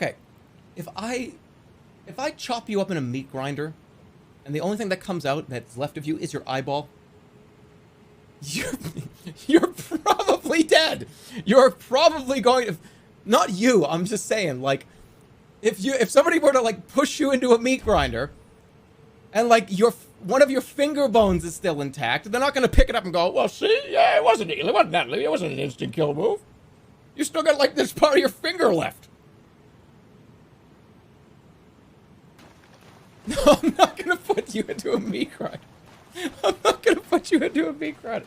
Okay, if I chop you up in a meat grinder, and the only thing that comes out that's left of you is your eyeball, you're probably dead. You're probably going to, not you. I'm just saying, like, if somebody were to like push you into a meat grinder, and like one of your finger bones is still intact, they're not going to pick it up and go, well, see, yeah, it wasn't an instant kill move. You still got like this part of your finger left. No, I'm not going to put you into a meat grinder. I'm not going to put you into a meat grinder.